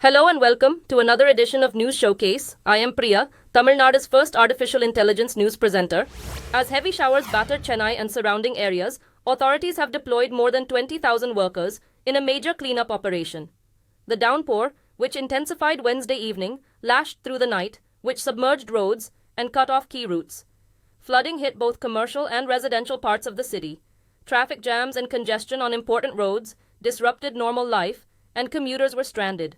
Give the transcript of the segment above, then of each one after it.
Hello and welcome to another edition of News Showcase. I am Priya, Tamil Nadu's first artificial intelligence news presenter. As heavy showers battered Chennai and surrounding areas, authorities have deployed more than 20,000 workers in a major cleanup operation. The downpour, which intensified Wednesday evening, lashed through the night, which submerged roads and cut off key routes. Flooding hit both commercial and residential parts of the city. Traffic jams and congestion on important roads disrupted normal life, and commuters were stranded.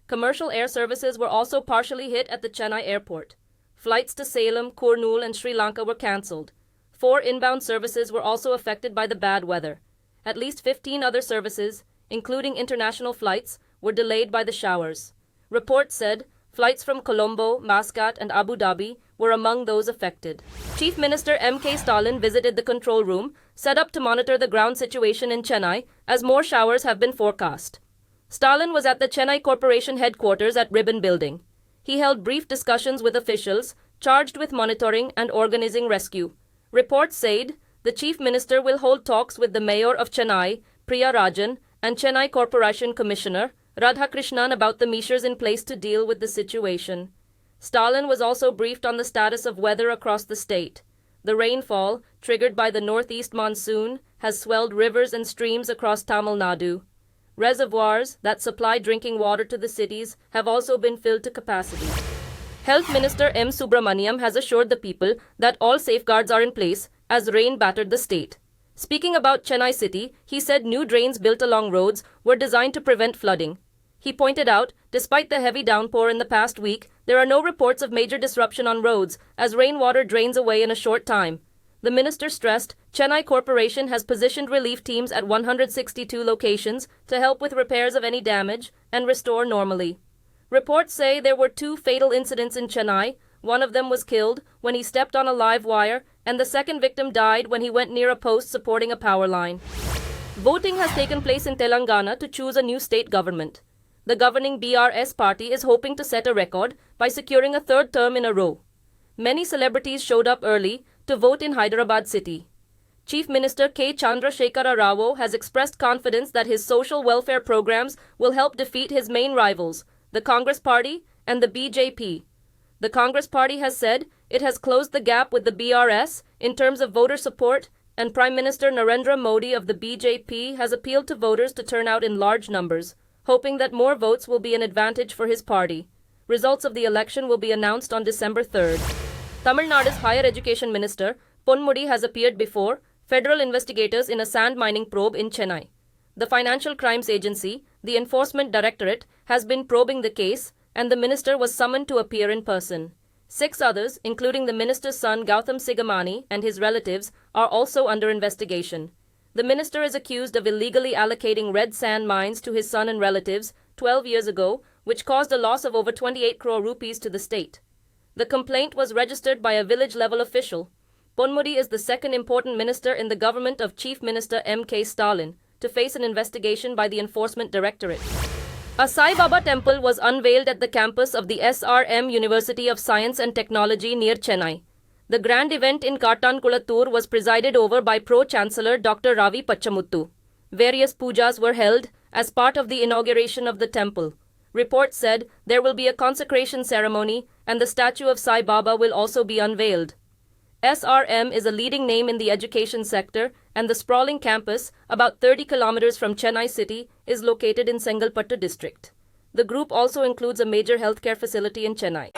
Commercial air services were also partially hit at the Chennai airport. Flights to Salem, Kurnool, and Sri Lanka were cancelled. 4 inbound services were also affected by the bad weather. At least 15 other services, including international flights, were delayed by the showers. Reports said flights from Colombo, Muscat, and Abu Dhabi were among those affected. Chief Minister Stalin visited the control room, set up to monitor the ground situation in Chennai, as more showers have been forecast. Stalin was at the Chennai Corporation headquarters at Ribbon Building. He held brief discussions with officials charged with monitoring and organizing rescue. Reports said the Chief Minister will hold talks with the Mayor of Chennai, Priya, and Chennai Corporation Commissioner, Radhakrishnan, about the measures in place to deal with the situation. Stalin was also briefed on the status of weather across the state. The rainfall, triggered by the northeast monsoon, has swelled rivers and streams across Tamil Nadu. Reservoirs that supply drinking water to the cities have also been filled to capacity. Health Minister M. Subramaniam has assured the people that all safeguards are in place as rain battered the state. Speaking about Chennai city, he said new drains built along roads were designed to prevent flooding. He pointed out, despite the heavy downpour in the past week, there are no reports of major disruption on roads as rainwater drains away in a short time. The minister stressed Chennai Corporation has positioned relief teams at 162 locations to help with repairs of any damage and restore normally. Reports say there were 2 fatal incidents in Chennai. One of them was killed when he stepped on a live wire, and the second victim died when he went near a post supporting a power line. Voting has taken place in Telangana to choose a new state government. The governing BRS party is hoping to set a record by securing a 3rd term in a row. Many celebrities showed up early to vote in Hyderabad city. Chief Minister K. Chandrasekhara Rao has expressed confidence that his social welfare programs will help defeat his main rivals, the Congress Party and the BJP. The Congress Party has said it has closed the gap with the BRS in terms of voter support, and Prime Minister Narendra Modi of the BJP has appealed to voters to turn out in large numbers, hoping that more votes will be an advantage for his party. Results of the election will be announced on December 3rd. Tamil Nadu's Higher Education Minister, Ponmudi, has appeared before federal investigators in a sand mining probe in Chennai. The Financial Crimes Agency, the Enforcement Directorate, has been probing the case, and the minister was summoned to appear in person. 6 others, including the minister's son Gautam Sigamani and his relatives, are also under investigation. The minister is accused of illegally allocating red sand mines to his son and relatives 12 years ago, which caused a loss of over 28 crore rupees to the state. The complaint was registered by a village-level official. Ponmudi is the second important minister in the government of Chief Minister M.K. Stalin to face an investigation by the Enforcement Directorate. A Sai Baba temple was unveiled at the campus of the SRM University of Science and Technology near Chennai. The grand event in Kattankulattur was presided over by Pro-Chancellor Dr. Ravi Pachamuttu. Various pujas were held as part of the inauguration of the temple. Reports said there will be a consecration ceremony and the statue of Sai Baba will also be unveiled. SRM is a leading name in the education sector, and the sprawling campus, about 30 kilometers from Chennai city, is located in Sengalpattu district. The group also includes a major healthcare facility in Chennai.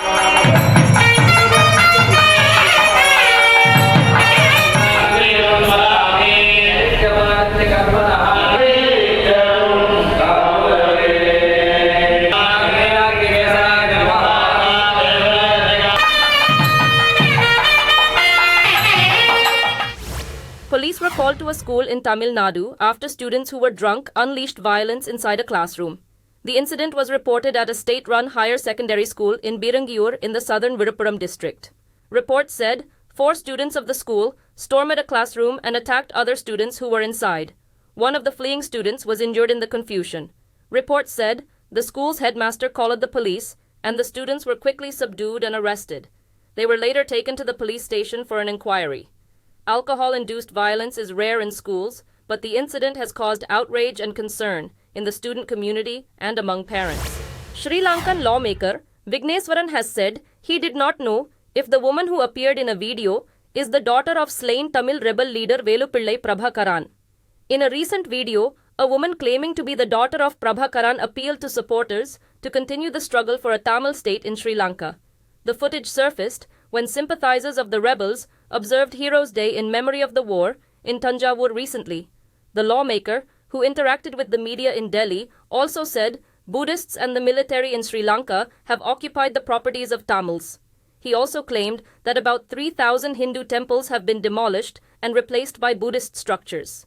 Police were called to a school in Tamil Nadu after students who were drunk unleashed violence inside a classroom. The incident was reported at a state-run higher secondary school in Birangiyur in the southern Viluppuram district. Reports said 4 students of the school stormed a classroom and attacked other students who were inside. One of the fleeing students was injured in the confusion. Reports said the school's headmaster called the police, and the students were quickly subdued and arrested. They were later taken to the police station for an inquiry. Alcohol-induced violence is rare in schools, but the incident has caused outrage and concern in the student community and among parents. Sri Lankan lawmaker Vigneswaran has said he did not know if the woman who appeared in a video is the daughter of slain Tamil rebel leader Velupillai Prabhakaran. In a recent video, a woman claiming to be the daughter of Prabhakaran appealed to supporters to continue the struggle for a Tamil state in Sri Lanka. The footage surfaced when sympathizers of the rebels observed Heroes' Day in memory of the war in Tanjavur recently. The lawmaker, who interacted with the media in Delhi, also said Buddhists and the military in Sri Lanka have occupied the properties of Tamils. He also claimed that about 3,000 Hindu temples have been demolished and replaced by Buddhist structures.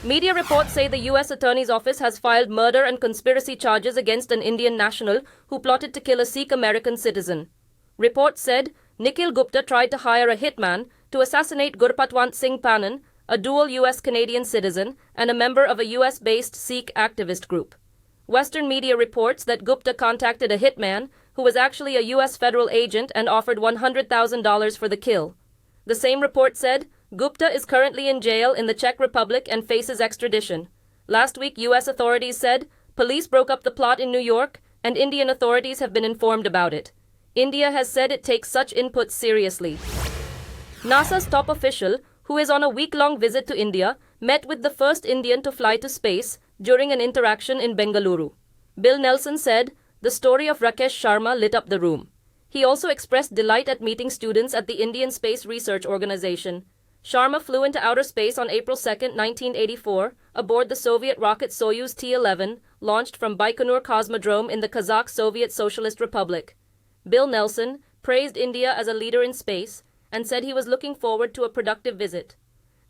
Media reports say the U.S. Attorney's Office has filed murder and conspiracy charges against an Indian national who plotted to kill a Sikh American citizen. Reports said Nikhil Gupta tried to hire a hitman to assassinate Gurpatwant Singh Panan, a dual U.S.-Canadian citizen and a member of a U.S.-based Sikh activist group. Western media reports that Gupta contacted a hitman who was actually a U.S. federal agent and offered $100,000 for the kill. The same report said Gupta is currently in jail in the Czech Republic and faces extradition. Last week, U.S. authorities said police broke up the plot in New York and Indian authorities have been informed about it. India has said it takes such inputs seriously. NASA's top official, who is on a week-long visit to India, met with the first Indian to fly to space during an interaction in Bengaluru. Bill Nelson said the story of Rakesh Sharma lit up the room. He also expressed delight at meeting students at the Indian Space Research Organization. Sharma flew into outer space on April 2, 1984, aboard the Soviet rocket Soyuz T-11, launched from Baikonur Cosmodrome in the Kazakh Soviet Socialist Republic. Bill Nelson praised India as a leader in space and said he was looking forward to a productive visit.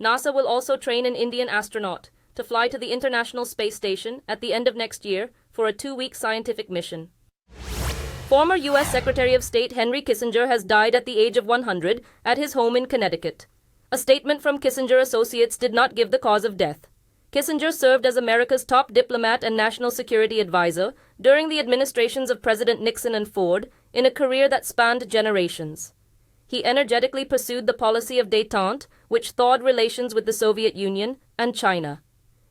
NASA will also train an Indian astronaut to fly to the International Space Station at the end of next year for a 2-week scientific mission. Former U.S. Secretary of State Henry Kissinger has died at the age of 100 at his home in Connecticut. A statement from Kissinger Associates did not give the cause of death. Kissinger served as America's top diplomat and national security advisor during the administrations of President Nixon and Ford in a career that spanned generations. He energetically pursued the policy of détente, which thawed relations with the Soviet Union and China.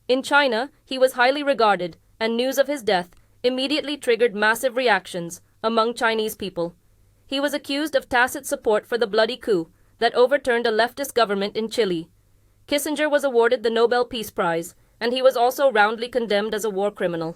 In China, he was highly regarded, and news of his death immediately triggered massive reactions among Chinese people. He was accused of tacit support for the bloody coup that overturned a leftist government in Chile. Kissinger was awarded the Nobel Peace Prize, and he was also roundly condemned as a war criminal.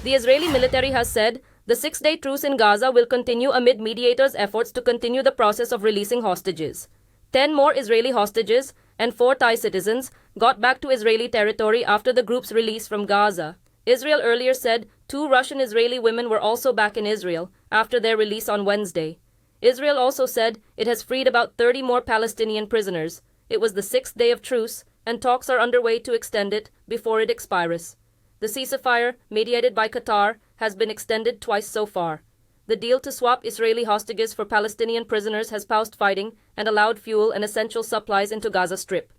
The Israeli military has said the 6-day truce in Gaza will continue amid mediators' efforts to continue the process of releasing hostages. 10 more Israeli hostages and 4 Thai citizens got back to Israeli territory after the group's release from Gaza. Israel earlier said 2 Russian Israeli women were also back in Israel after their release on Wednesday. Israel also said it has freed about 30 more Palestinian prisoners. It was the 6th day of truce, and talks are underway to extend it before it expires. The ceasefire, mediated by Qatar, has been extended twice so far. The deal to swap Israeli hostages for Palestinian prisoners has paused fighting and allowed fuel and essential supplies into Gaza Strip.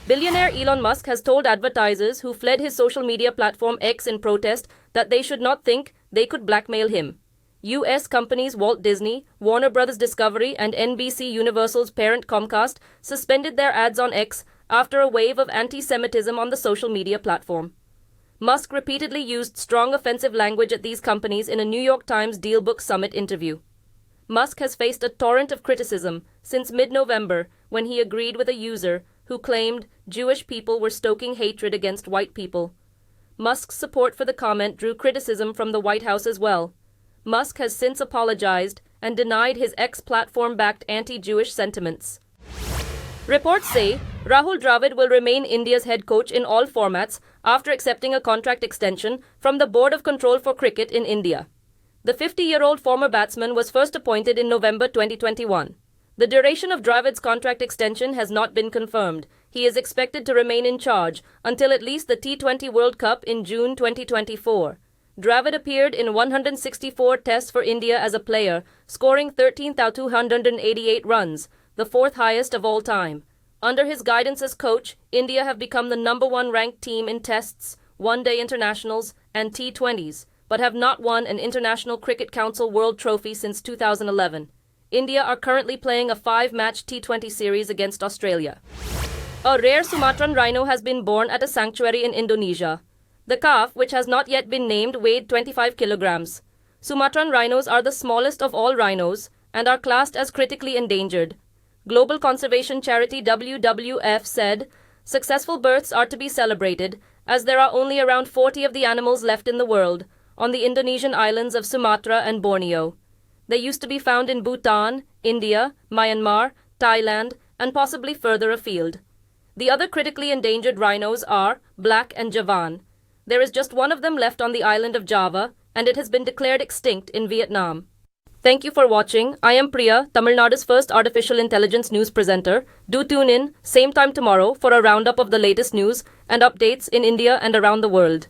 Billionaire Elon Musk has told advertisers who fled his social media platform X in protest that they should not think they could blackmail him. U.S. companies Walt Disney, Warner Bros. Discovery, and NBC Universal's parent Comcast suspended their ads on X after a wave of anti-Semitism on the social media platform. Musk repeatedly used strong offensive language at these companies in a New York Times DealBook Summit interview. Musk has faced a torrent of criticism since mid-November when he agreed with a user who claimed Jewish people were stoking hatred against white people. Musk's support for the comment drew criticism from the White House as well. Musk has since apologized and denied his X platform-backed anti-Jewish sentiments. Reports say Rahul Dravid will remain India's head coach in all formats after accepting a contract extension from the Board of Control for Cricket in India. The 50-year-old former batsman was first appointed in November 2021. The duration of Dravid's contract extension has not been confirmed. He is expected to remain in charge until at least the T20 World Cup in June 2024. Dravid appeared in 164 tests for India as a player, scoring 13,288 runs, the 4th highest of all time. Under his guidance as coach, India have become the number 1 ranked team in tests, one-day internationals, and T20s, but have not won an International Cricket Council World Trophy since 2011. India are currently playing a 5-match T20 series against Australia. A rare Sumatran rhino has been born at a sanctuary in Indonesia. The calf, which has not yet been named, weighed 25 kilograms. Sumatran rhinos are the smallest of all rhinos and are classed as critically endangered. Global conservation charity WWF said, "Successful births are to be celebrated as there are only around 40 of the animals left in the world on the Indonesian islands of Sumatra and Borneo. They used to be found in Bhutan, India, Myanmar, Thailand, and possibly further afield." The other critically endangered rhinos are black and Javan. There is just one of them left on the island of Java, and it has been declared extinct in Vietnam. Thank you for watching. I am Priya, Tamil Nadu's first artificial intelligence news presenter. Do tune in, same time tomorrow, for a roundup of the latest news and updates in India and around the world.